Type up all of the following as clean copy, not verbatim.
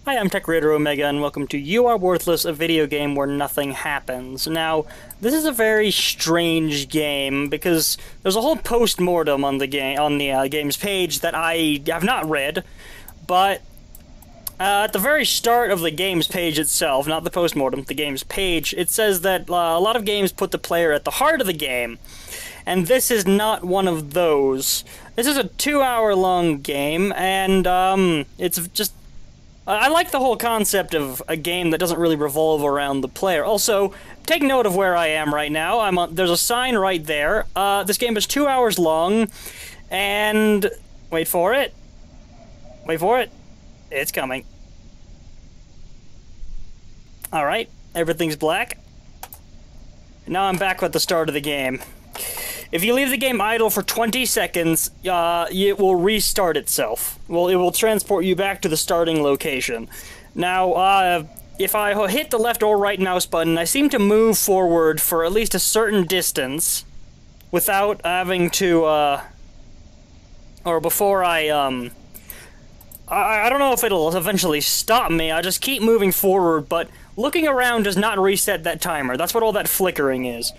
Hi, I'm Tech Raider Omega, and welcome to You Are Worthless, a video game where nothing happens. Now, this is a very strange game because there's a whole post-mortem on the game's page that I have not read, but at the very start of the game's page itself, not the post-mortem, the game's page, it says that a lot of games put the player at the heart of the game, and this is not one of those. This is a 2-hour-long game, and it's just... I like the whole concept of a game that doesn't really revolve around the player. Also, take note of where I am right now. There's a sign right there. This game is 2 hours long, and... wait for it. Wait for it. It's coming. Alright, everything's black. Now I'm back at the start of the game. If you leave the game idle for 20 seconds, it will restart itself. Well, it will transport you back to the starting location. Now, if I hit the left or right mouse button, I seem to move forward for at least a certain distance without having to, or before I don't know if it'll eventually stop me. I just keep moving forward, but looking around does not reset that timer. That's what all that flickering is.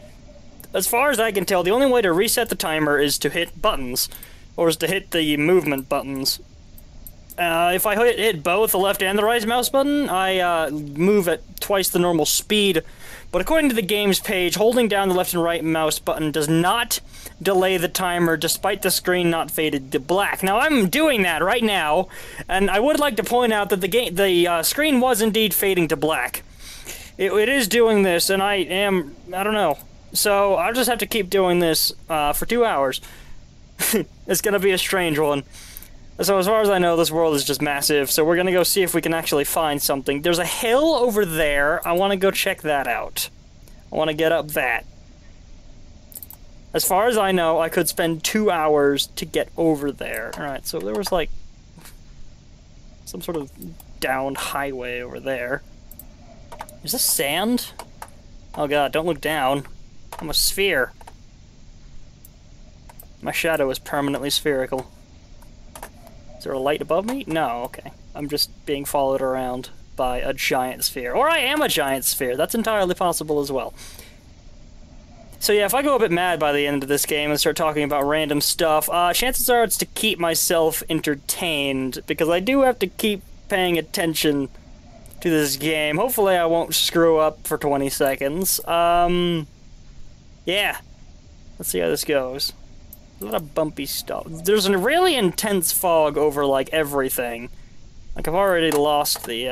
As far as I can tell, the only way to reset the timer is to hit buttons, or is to hit the movement buttons. If I hit both the left and the right mouse button, I move at twice the normal speed, but according to the game's page, holding down the left and right mouse button does not delay the timer despite the screen not faded to black. Now, I'm doing that right now, and I would like to point out that the screen was indeed fading to black. It is doing this, and I don't know. So, I'll just have to keep doing this for 2 hours. It's gonna be a strange one. So, as far as I know, this world is just massive, so we're gonna go see if we can actually find something. There's a hill over there. I want to go check that out. I want to get up that. As far as I know, I could spend 2 hours to get over there. Alright, so there was, like, some sort of downed highway over there. Is this sand? Oh god, don't look down. I'm a sphere. My shadow is permanently spherical. Is there a light above me? No, okay. I'm just being followed around by a giant sphere. Or I am a giant sphere. That's entirely possible as well. So yeah, if I go a bit mad by the end of this game and start talking about random stuff, chances are it's to keep myself entertained, because I do have to keep paying attention to this game. Hopefully I won't screw up for 20 seconds. Yeah. Let's see how this goes. A lot of bumpy stuff. There's a really intense fog over, like, everything. Like, I've already lost the,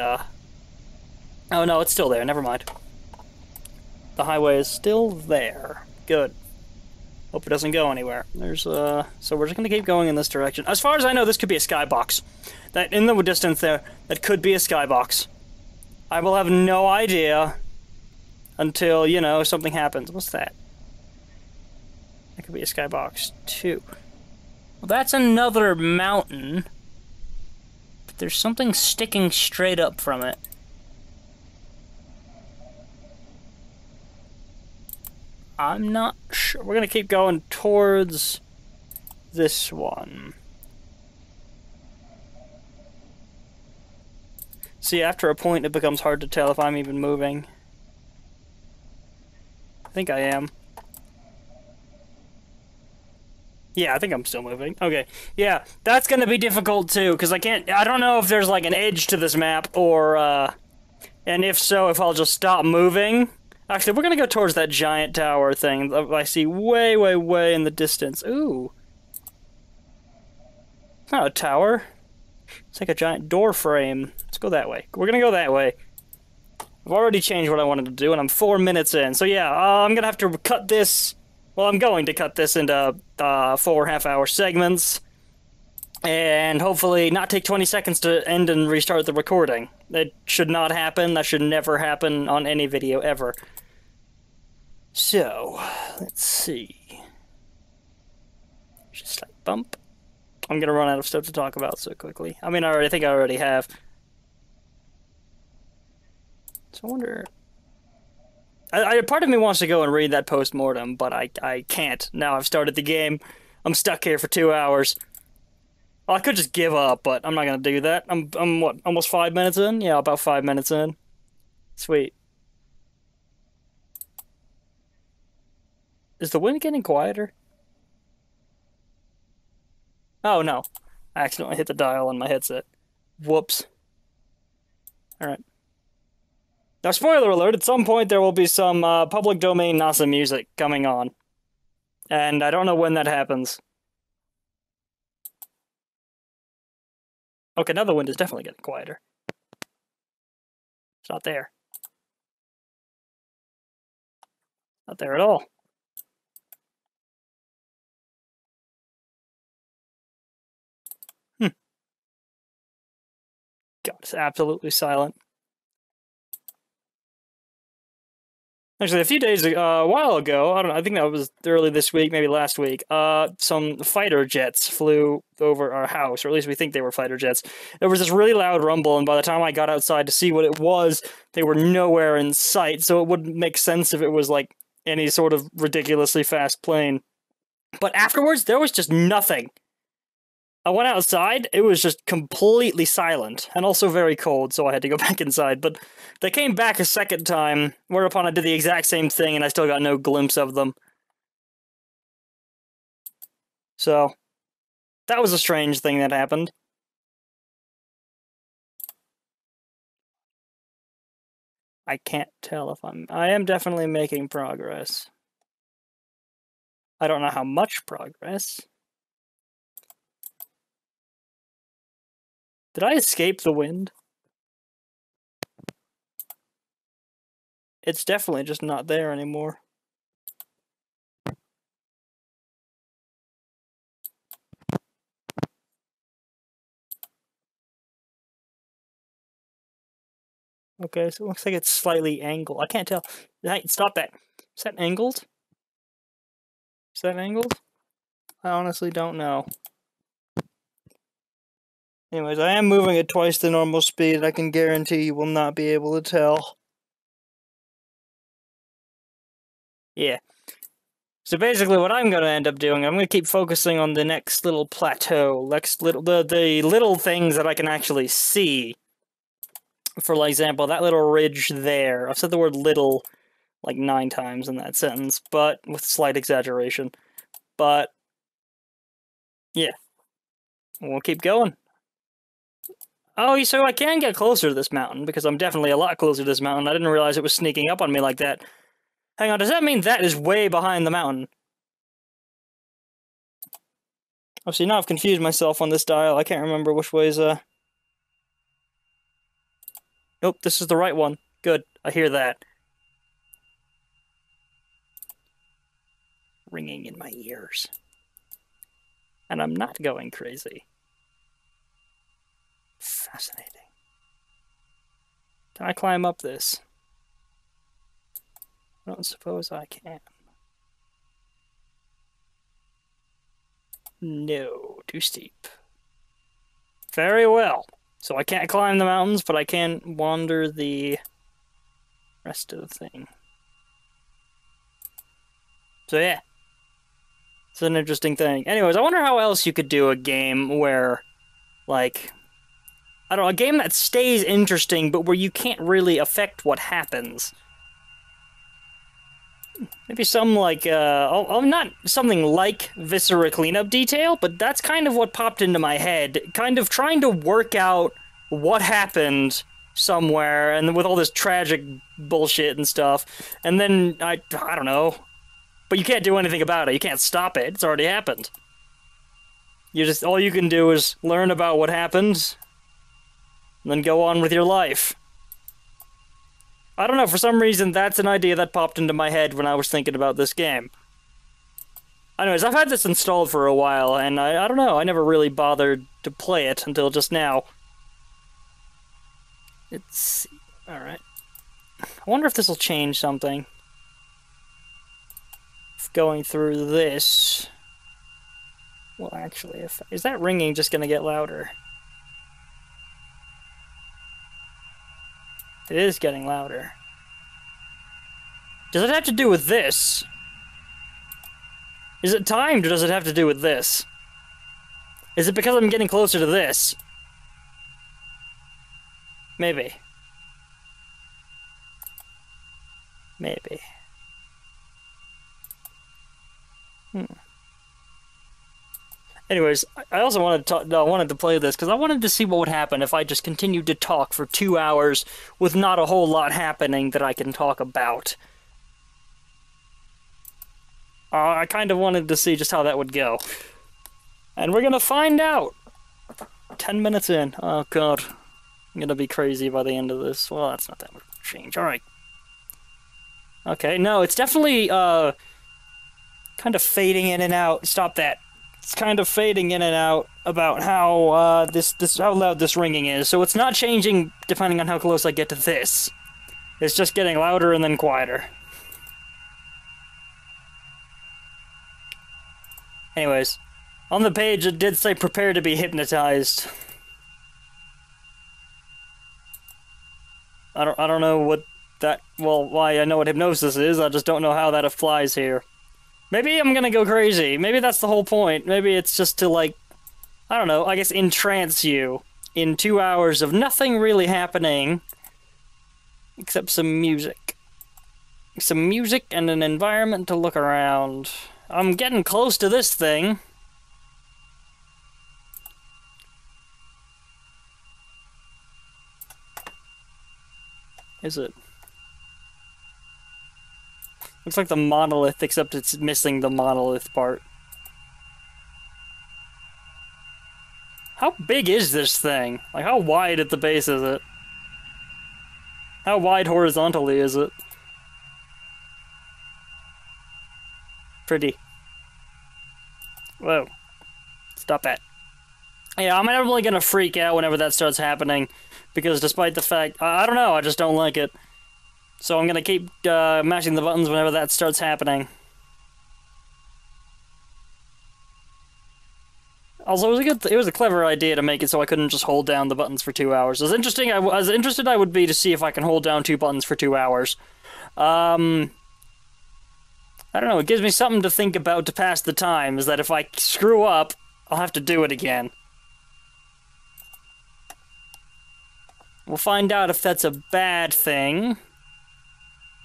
oh, no, it's still there. Never mind. The highway is still there. Good. Hope it doesn't go anywhere. There's, so we're just gonna keep going in this direction. As far as I know, this could be a skybox. That, in the distance there, that could be a skybox. I will have no idea until, you know, something happens. What's that? That could be a skybox, too. Well, that's another mountain. But there's something sticking straight up from it. I'm not sure. We're gonna keep going towards this one. See, after a point, it becomes hard to tell if I'm even moving. I think I am. Yeah, I think I'm still moving. Okay. Yeah, that's gonna be difficult too, because I don't know if there's like an edge to this map, or, and if so, if I'll just stop moving. Actually, we're gonna go towards that giant tower thing I see way, way, way in the distance. Ooh. It's not a tower. It's like a giant door frame. Let's go that way. We're gonna go that way. I've already changed what I wanted to do, and I'm 4 minutes in. So yeah, I'm gonna have to cut this... Well, I'm going to cut this into 4.5-hour segments, and hopefully not take 20 seconds to end and restart the recording. That should not happen. That should never happen on any video ever. So, let's see. Just like bump. I'm gonna run out of stuff to talk about so quickly. I mean, I think I already have. So I wonder... part of me wants to go and read that post-mortem, but I can't. Now I've started the game. I'm stuck here for 2 hours. Well, I could just give up, but I'm not gonna do that. I'm what, almost 5 minutes in? Yeah, about 5 minutes in. Sweet. Is the wind getting quieter? Oh no. I accidentally hit the dial on my headset. Whoops. Alright. Now, spoiler alert, at some point there will be some public domain NASA music coming on. And I don't know when that happens. Okay, now the wind is definitely getting quieter. It's not there. Not there at all. God, it's absolutely silent. Actually, a few days ago, a while ago, I don't know, I think that was early this week, maybe last week, some fighter jets flew over our house, or at least we think they were fighter jets. There was this really loud rumble, and by the time I got outside to see what it was, they were nowhere in sight, so it wouldn't make sense if it was, like, any sort of ridiculously fast plane. But afterwards, there was just nothing. I went outside, it was just completely silent, and also very cold, so I had to go back inside, but they came back a second time, whereupon I did the exact same thing, and I still got no glimpse of them. So, that was a strange thing that happened. I can't tell if I am definitely making progress. I don't know how much progress. Did I escape the wind? It's definitely just not there anymore. Okay, so it looks like it's slightly angled. I can't tell. Stop that. Is that angled? Is that angled? I honestly don't know. Anyways, I am moving at twice the normal speed. I can guarantee you will not be able to tell. Yeah. So basically what I'm going to end up doing, I'm going to keep focusing on the next little plateau, the little things that I can actually see. For example, that little ridge there. I've said the word little like 9 times in that sentence, but with slight exaggeration. But yeah. We'll keep going. Oh, so I can get closer to this mountain, because I'm definitely a lot closer to this mountain. I didn't realize it was sneaking up on me like that. Hang on, does that mean that is way behind the mountain? Oh, see, now I've confused myself on this dial. I can't remember which way's, Nope, this is the right one. Good, I hear that. Ringing in my ears. And I'm not going crazy. Fascinating. Can I climb up this? I don't suppose I can. No, too steep. Very well. So I can't climb the mountains, but I can wander the rest of the thing. So yeah. It's an interesting thing. Anyways, I wonder how else you could do a game where, like, I don't know, a game that stays interesting, but where you can't really affect what happens. Maybe some, like, not something like Viscera Cleanup Detail, but that's kind of what popped into my head. Kind of trying to work out what happened somewhere, and with all this tragic bullshit and stuff. And then, I don't know. But you can't do anything about it. You can't stop it. It's already happened. All you can do is learn about what happened, and then go on with your life. I don't know, for some reason that's an idea that popped into my head when I was thinking about this game. Anyways, I've had this installed for a while, and I don't know, I never really bothered to play it until just now. Alright. I wonder if this will change something. If going through this... Well, actually, is that ringing just gonna get louder? It is getting louder. Does it have to do with this? Is it timed, or does it have to do with this? Is it because I'm getting closer to this? Maybe. Maybe. Anyways, I also wanted to play this because I wanted to see what would happen if I just continued to talk for 2 hours with not a whole lot happening that I can talk about. I kind of wanted to see just how that would go. And we're gonna find out! 10 minutes in. Oh god. I'm gonna be crazy by the end of this. Well, that's not that much change. Alright. Okay, no, it's definitely, kind of fading in and out. Stop that. It's kind of fading in and out about how, how loud this ringing is. So it's not changing depending on how close I get to this. It's just getting louder and then quieter. Anyways, on the page it did say prepare to be hypnotized. I don't know what that, well, why I know what hypnosis is, I just don't know how that applies here. Maybe I'm gonna go crazy. Maybe that's the whole point. Maybe it's just to, like, I don't know, I guess entrance you in 2 hours of nothing really happening except some music. Some music and an environment to look around. I'm getting close to this thing. Is it? Looks like the monolith, except it's missing the monolith part. How big is this thing? Like, how wide at the base is it? How wide horizontally is it? Pretty. Whoa. Stop that. Yeah, I'm definitely gonna freak out whenever that starts happening, because despite the fact, I don't know, I just don't like it. So I'm gonna keep mashing the buttons whenever that starts happening. Also, it was a clever idea to make it so I couldn't just hold down the buttons for 2 hours. As interested I would be to see if I can hold down 2 buttons for 2 hours. I don't know, it gives me something to think about to pass the time, is that if I screw up, I'll have to do it again. We'll find out if that's a bad thing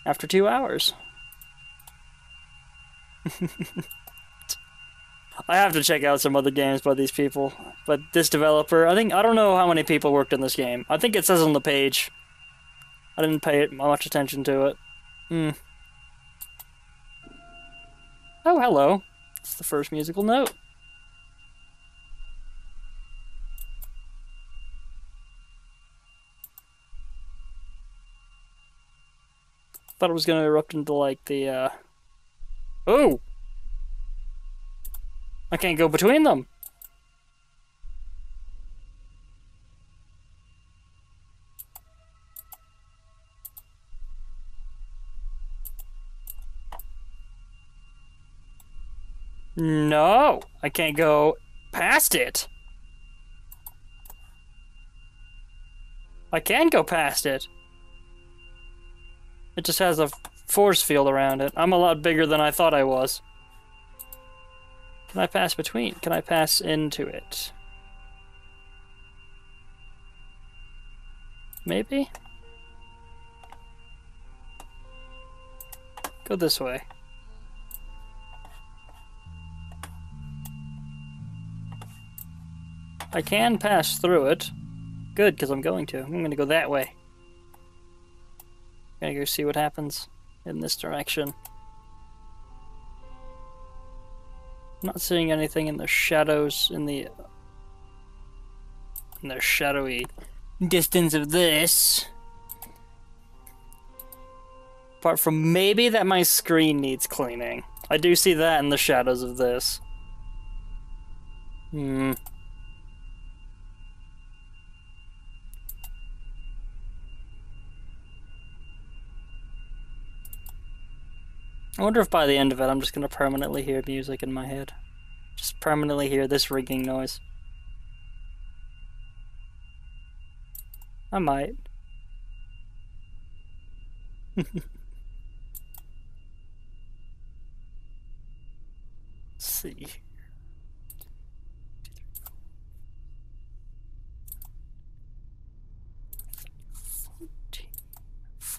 after 2 hours. I have to check out some other games by these people. But this developer, I don't know how many people worked on this game. I think it says on the page. I didn't pay much attention to it. Oh, hello. It's the first musical note. Thought it was gonna erupt into, like, the, Oh! I can't go between them! No! I can't go past it! I can go past it! It just has a force field around it. I'm a lot bigger than I thought I was. Can I pass between? Can I pass into it? Maybe? Go this way. I can pass through it. Good, because I'm going to. I'm going to go that way. I'm gonna go see what happens in this direction. I'm not seeing anything in the shadows, in the shadowy distance of this. Apart from maybe that my screen needs cleaning. I do see that in the shadows of this. I wonder if by the end of it I'm just gonna permanently hear music in my head. Just permanently hear this ringing noise. I might. Let's see.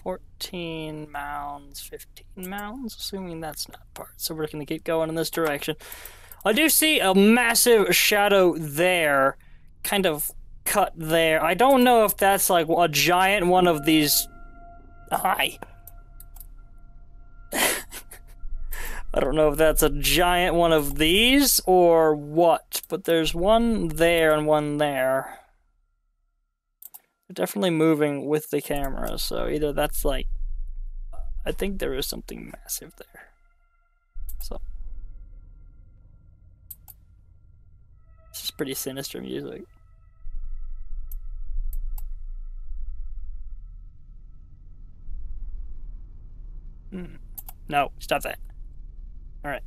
14 mounds, 15 mounds, assuming that's not part. So we're going to keep going in this direction. I do see a massive shadow there, kind of cut there. I don't know if that's like a giant one of these... Hi. I don't know if that's a giant one of these or what, but there's one there and one there. They're definitely moving with the camera, so either that's like... I think there is something massive there. So... This is pretty sinister music. No, stop that. Alright.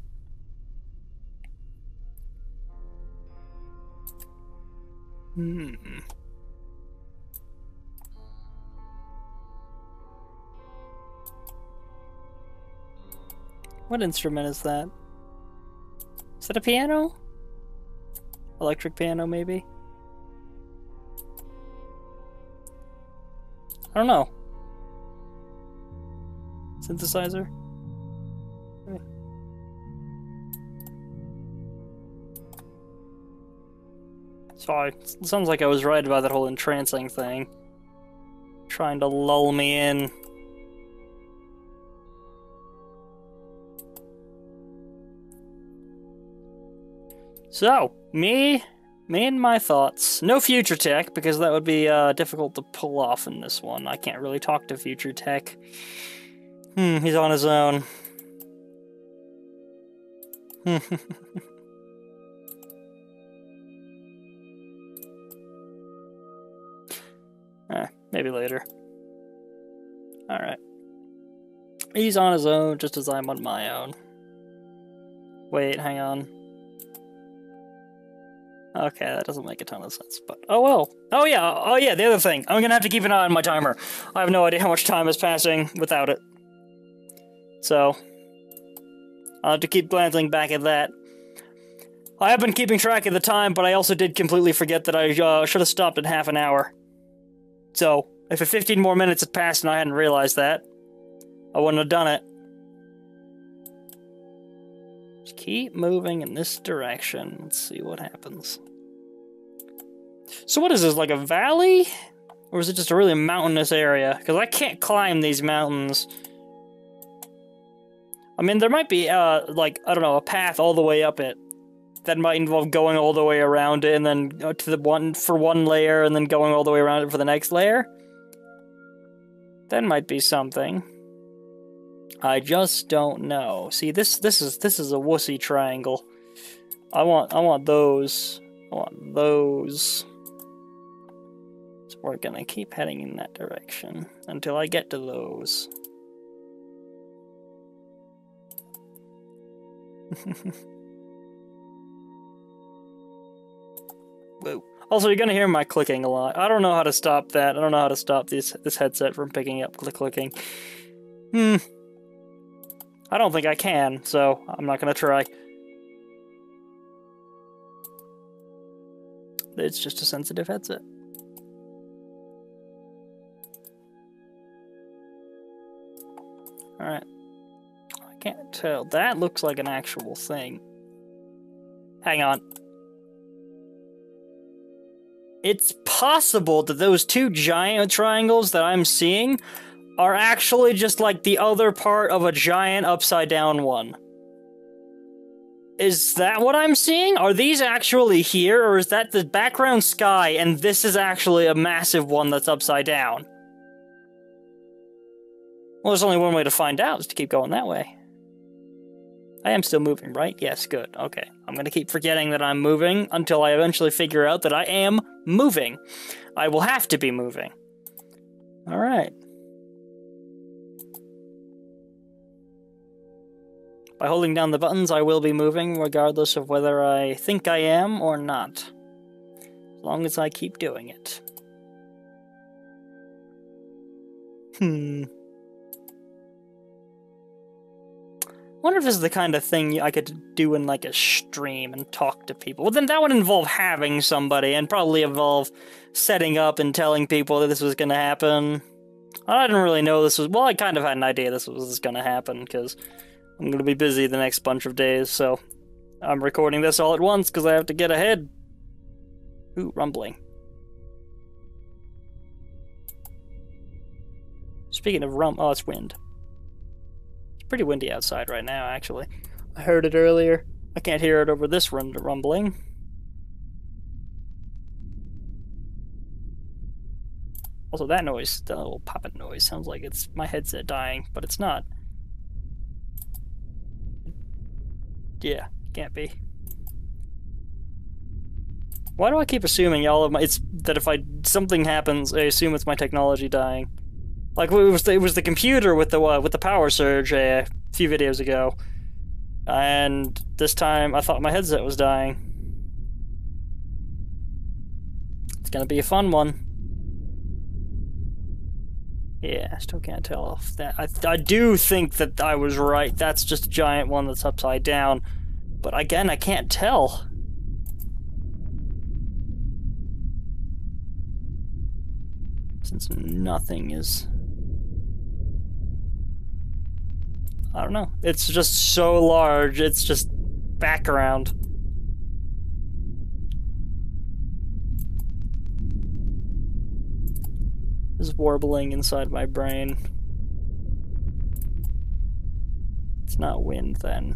What instrument is that? Is that a piano? Electric piano, maybe? I don't know. Synthesizer? Okay. Sorry, it sounds like I was right about that whole entrancing thing. Trying to lull me in. So, me and my thoughts. No future tech, because that would be difficult to pull off in this one. I can't really talk to future tech. He's on his own. Maybe later. Alright. He's on his own, just as I'm on my own. Wait, hang on. Okay, that doesn't make a ton of sense, but oh well. Oh yeah, the other thing. I'm gonna have to keep an eye on my timer. I have no idea how much time is passing without it. So, I'll have to keep glancing back at that. I have been keeping track of the time, but I also did completely forget that I should have stopped at half an hour. So, if 15 more minutes had passed and I hadn't realized that, I wouldn't have done it. Just keep moving in this direction. Let's see what happens. So what is this, like a valley? Or is it just a really mountainous area? Because I can't climb these mountains. I mean, there might be, like, I don't know, a path all the way up it. That might involve going all the way around it, and then to the one layer, and then going all the way around it for the next layer. That might be something. I just don't know. See, this is a wussy triangle. I want those. I want those. So we're gonna keep heading in that direction until I get to those. Whoa. Also, you're gonna hear my clicking a lot. I don't know how to stop that. I don't know how to stop this headset from picking up clicking. I don't think I can, so I'm not gonna try. It's just a sensitive headset. Alright. I can't tell. That looks like an actual thing. Hang on. It's possible that those two giant triangles that I'm seeing are actually just like the other part of a giant upside-down one. Is that what I'm seeing? Are these actually here, or is that the background sky and this is actually a massive one that's upside down? Well, there's only one way to find out, is to keep going that way. I am still moving, right? Yes, good. Okay. I'm gonna keep forgetting that I'm moving until I eventually figure out that I am moving. I will have to be moving. Alright. By holding down the buttons, I will be moving, regardless of whether I think I am or not. As long as I keep doing it. I wonder if this is the kind of thing I could do in, like, a stream and talk to people. Well, then that would involve having somebody, and probably involve setting up and telling people that this was gonna happen. I didn't really know this was... Well, I kind of had an idea this was going to happen, because I'm going to be busy the next bunch of days, so I'm recording this all at once, because I have to get ahead. Ooh, rumbling. Speaking of oh, it's wind. It's pretty windy outside right now, actually. I heard it earlier. I can't hear it over this rumbling. Also, that noise, that little popping noise, sounds like it's my headset dying, but it's not. Yeah, can't be. Why do I keep assuming all of my... It's that if something happens, I assume it's my technology dying. Like, it was the computer with the power surge a few videos ago. And this time, I thought my headset was dying. It's gonna be a fun one. Yeah, I still can't tell if that... I do think that I was right. That's just a giant one that's upside down. But again, I can't tell. Since nothing is... I don't know. It's just so large, it's just background. There's warbling inside my brain. It's not wind, then.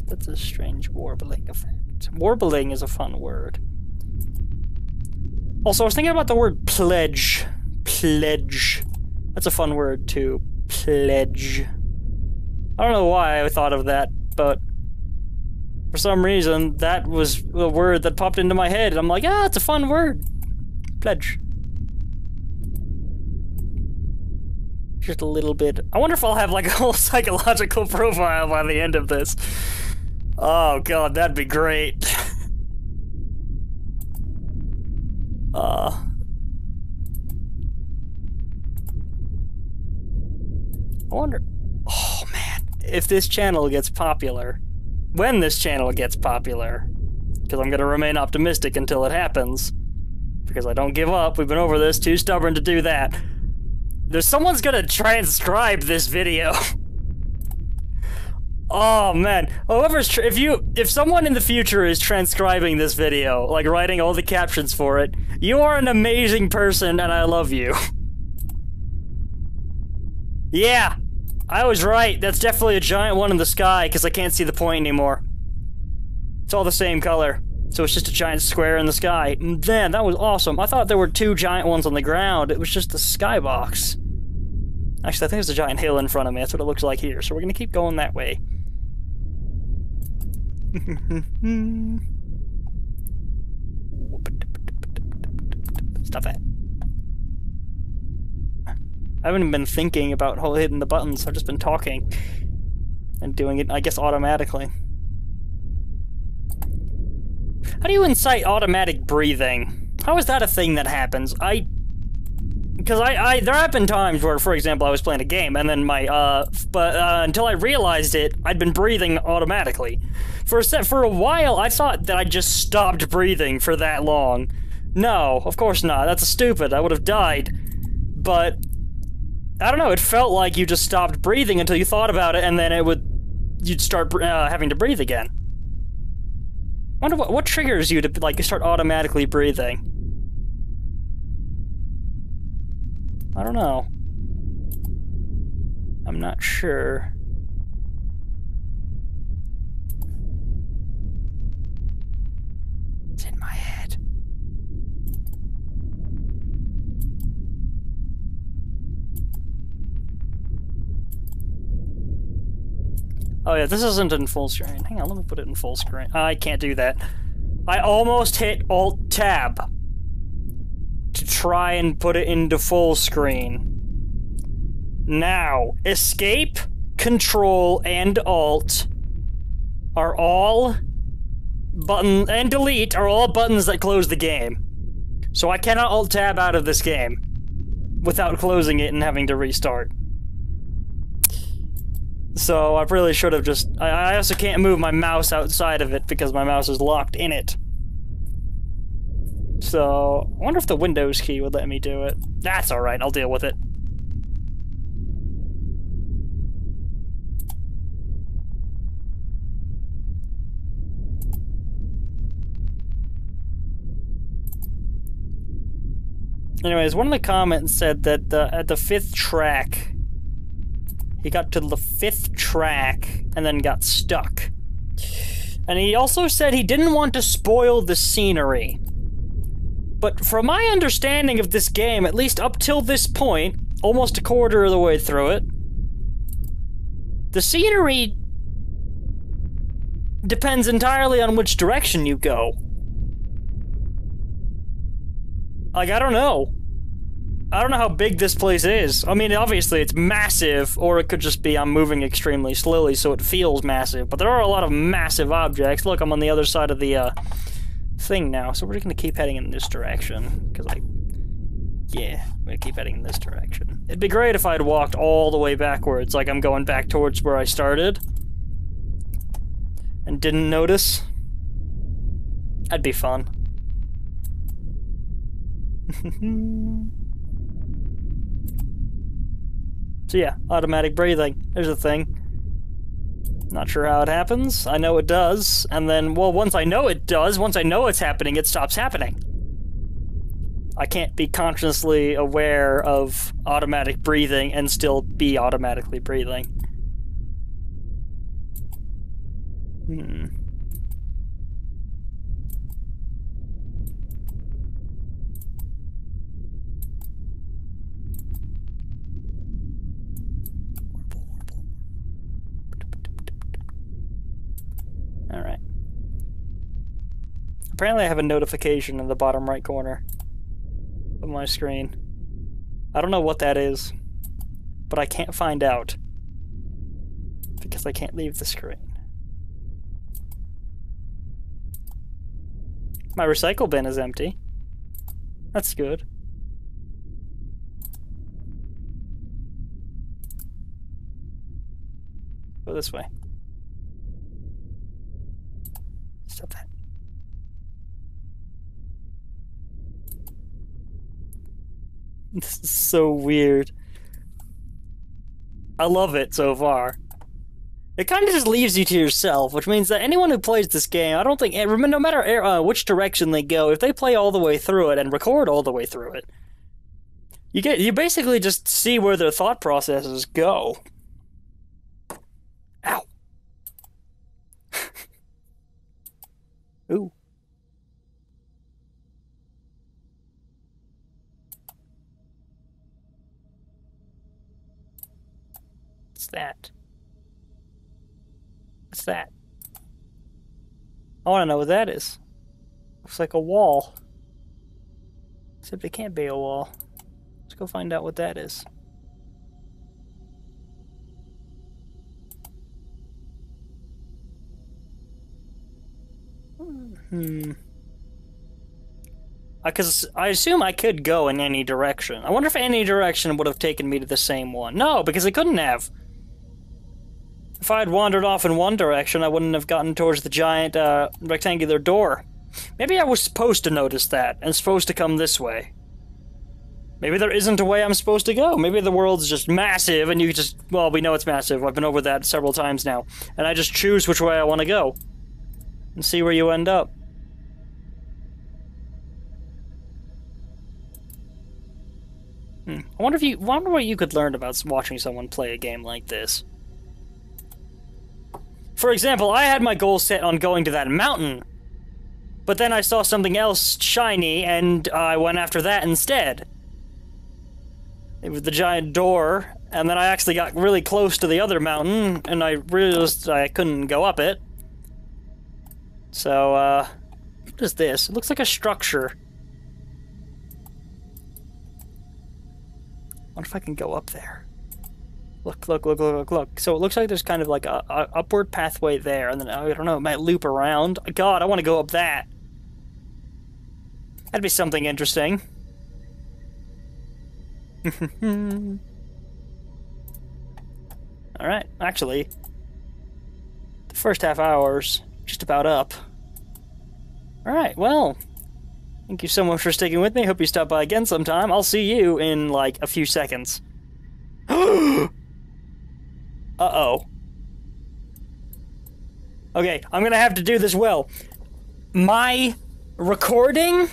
That's a strange warbling effect. Warbling is a fun word. Also, I was thinking about the word pledge. Pledge. That's a fun word, too. Pledge. I don't know why I thought of that, but for some reason, that was a word that popped into my head, and I'm like, yeah, it's a fun word. Pledge. Just a little bit. I wonder if I'll have like a whole psychological profile by the end of this. Oh god, that'd be great. I wonder... Oh man, if this channel gets popular, when this channel gets popular, because I'm gonna remain optimistic until it happens, because I don't give up, we've been over this, too stubborn to do that. Someone's gonna transcribe this video. Oh man, if someone in the future is transcribing this video, like writing all the captions for it, you are an amazing person and I love you. Yeah, I was right. That's definitely a giant one in the sky because I can't see the point anymore. It's all the same color, so it's just a giant square in the sky. Man, that was awesome. I thought there were two giant ones on the ground. It was just the skybox. Actually, I think there's a giant hill in front of me. That's what it looks like here. So we're gonna keep going that way. Stop it. I haven't been thinking about hitting the buttons. I've just been talking and doing it, I guess, automatically. How do you incite automatic breathing? How is that a thing that happens? Because there have been times where, for example, I was playing a game and then until I realized it, I'd been breathing automatically. For a while, I thought that I just stopped breathing for that long. No, of course not. That's stupid. I would have died. But I don't know. It felt like you just stopped breathing until you thought about it, and then you'd start having to breathe again. I wonder what triggers you to like start automatically breathing. I don't know. I'm not sure. It's in my head. Oh yeah, this isn't in full screen. Hang on, let me put it in full screen. I can't do that. I almost hit Alt-Tab to try and put it into full screen. Now, Escape, Control, and Alt are all buttons, and Delete are all buttons that close the game. So I cannot Alt-Tab out of this game without closing it and having to restart. So I really should have just... I also can't move my mouse outside of it because my mouse is locked in it. So, I wonder if the Windows key would let me do it. That's alright, I'll deal with it. Anyways, one of the comments said that at the 5th track, he got to the 5th track and then got stuck. And he also said he didn't want to spoil the scenery. But from my understanding of this game, at least up till this point, almost a quarter of the way through it, the scenery depends entirely on which direction you go. Like, I don't know. I don't know how big this place is. I mean, obviously it's massive, or it could just be I'm moving extremely slowly so it feels massive. But there are a lot of massive objects. Look, I'm on the other side of the thing now, so we're just gonna keep heading in this direction. Because yeah, I'm gonna keep heading in this direction. It'd be great if I'd walked all the way backwards, like I'm going back towards where I started. And didn't notice. That'd be fun. So yeah, automatic breathing. There's a thing. Not sure how it happens. I know it does. And then, well, once I know it does, once I know it's happening, it stops happening. I can't be consciously aware of automatic breathing and still be automatically breathing. Alright. Apparently I have a notification in the bottom right corner of my screen. I don't know what that is, but I can't find out because I can't leave the screen. My recycle bin is empty. That's good. Go this way. Stop that. This is so weird. I love it so far. It kind of just leaves you to yourself, which means that anyone who plays this game, I don't think, no matter which direction they go, if they play all the way through it and record all the way through it, you basically just see where their thought processes go. Ow. Ooh. What's that? What's that? I want to know what that is. Looks like a wall. Except it can't be a wall. Let's go find out what that is. Because I assume I could go in any direction. I wonder if any direction would have taken me to the same one. No, because it couldn't have. If I had wandered off in one direction, I wouldn't have gotten towards the giant rectangular door. Maybe I was supposed to notice that, and supposed to come this way. Maybe there isn't a way I'm supposed to go. Maybe the world's just massive, and you just... Well, we know it's massive. I've been over that several times now. And I just choose which way I want to go. And see where you end up. I wonder what you could learn about watching someone play a game like this. For example, I had my goal set on going to that mountain, but then I saw something else shiny, and I went after that instead. It was the giant door, and then I actually got really close to the other mountain, and I realized I couldn't go up it. So, what is this? It looks like a structure. I wonder if I can go up there. Look, look, look, look, look, look. So it looks like there's kind of like a upward pathway there, and then, I don't know, it might loop around. God, I want to go up that. That'd be something interesting. Alright, actually, the first half hour's just about up. Alright, well, thank you so much for sticking with me. Hope you stop by again sometime. I'll see you in, like, a few seconds. Uh-oh. Okay, I'm gonna have to do this well. My recording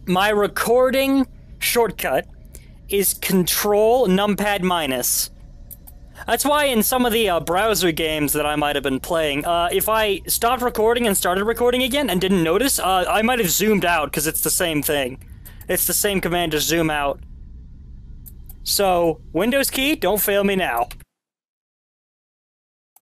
My recording shortcut is Control Numpad minus. That's why in some of the browser games that I might have been playing, if I stopped recording and started recording again and didn't notice, I might have zoomed out because it's the same thing. It's the same command to zoom out. So, Windows key, don't fail me now.